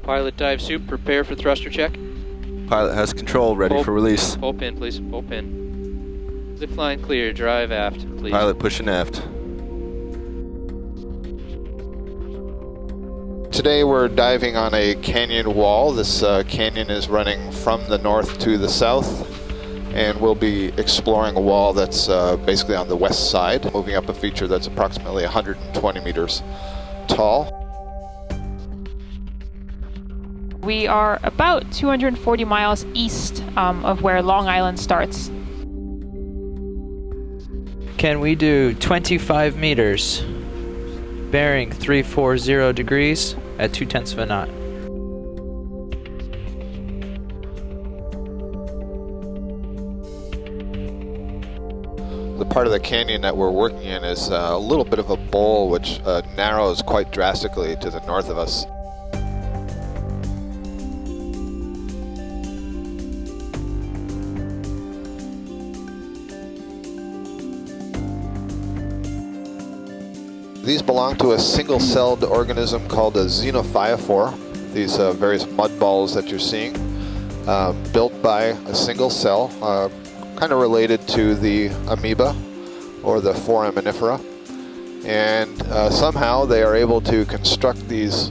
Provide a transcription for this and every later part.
Pilot dive suit, prepare for thruster check. Pilot has control, ready for release. Pull pin, please, pull pin. Zip line clear, drive aft, please. Pilot pushing aft. Today we're diving on a canyon wall. This canyon is running from the north to the south, and we'll be exploring a wall that's basically on the west side, moving up a feature that's approximately 120 meters tall. We are about 240 miles east of where Long Island starts. Can we do 25 meters, bearing 340 degrees at 0.2 of a knot? The part of the canyon that we're working in is a little bit of a bowl which narrows quite drastically to the north of us. These belong to a single-celled organism called a xenophyophore. These various mud balls that you're seeing, built by a single cell, kind of related to the amoeba or the foraminifera. And somehow they are able to construct these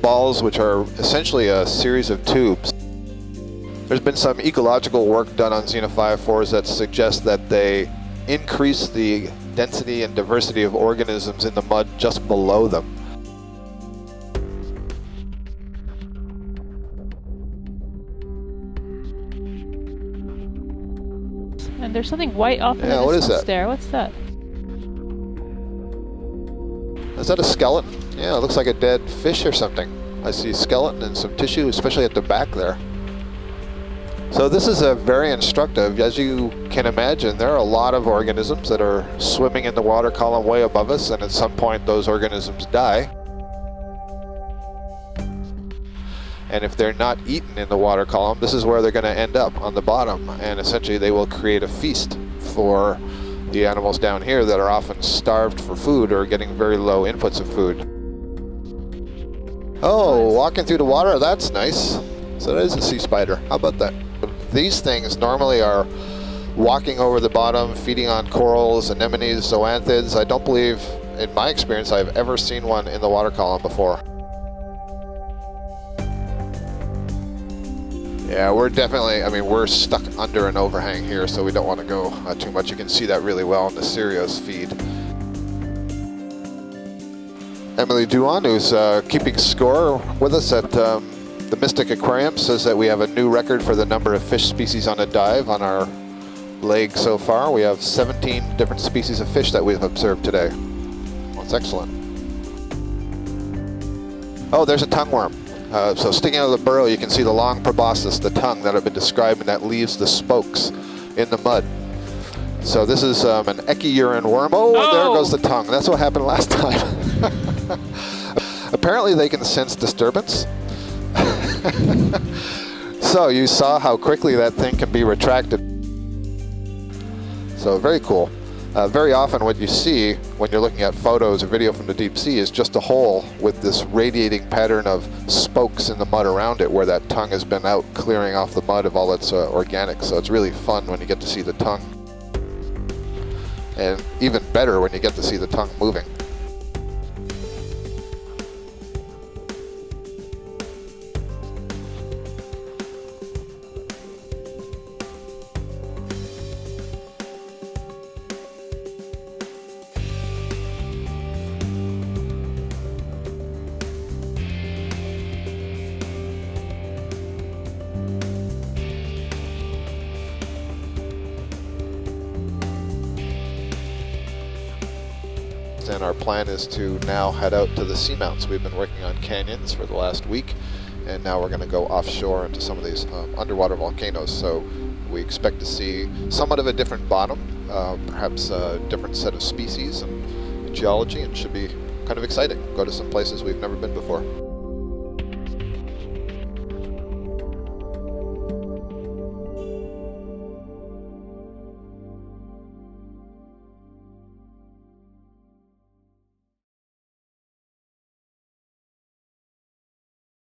balls, which are essentially a series of tubes. There's been some ecological work done on xenophyophores that suggests that they increase the density and diversity of organisms in the mud just below them. And there's something white off in the Yeah, what is distance that? there. What's that? Is that a skeleton? Yeah, it looks like a dead fish or something. I see skeleton and some tissue, especially at the back there. So this is very instructive. As you can imagine, there are a lot of organisms that are swimming in the water column way above us, and at some point those organisms die. And if they're not eaten in the water column, this is where they're going to end up, on the bottom, and essentially they will create a feast for the animals down here that are often starved for food or getting very low inputs of food. Oh, walking through the water, that's nice. So that is a sea spider. How about that? These things normally are walking over the bottom, feeding on corals, anemones, zoanthids. I don't believe, in my experience, I've ever seen one in the water column before. Yeah, we're definitely, we're stuck under an overhang here, so we don't want to go too much. You can see that really well in the Sirius feed. Emily Duan, who's keeping score with us at the Mystic Aquarium, says that we have a new record for the number of fish species on a dive on our leg so far. We have 17 different species of fish that we've observed today. That's excellent. Oh, there's a tongueworm. So sticking out of the burrow, you can see the long proboscis, the tongue that I've been describing, that leaves the spokes in the mud. So this is an echiurine worm. Oh, there goes the tongue. That's what happened last time. Apparently they can sense disturbance. So you saw how quickly that thing can be retracted. So very cool. Very often what you see when you're looking at photos or video from the deep sea is just a hole with this radiating pattern of spokes in the mud around it, where that tongue has been out clearing off the mud of all its organics. So it's really fun when you get to see the tongue. And even better when you get to see the tongue moving. And our plan is to now head out to the Seamounts. We've been working on canyons for the last week, and now we're going to go offshore into some of these underwater volcanoes. So we expect to see somewhat of a different bottom, perhaps a different set of species and geology, and should be kind of exciting. Go to some places we've never been before.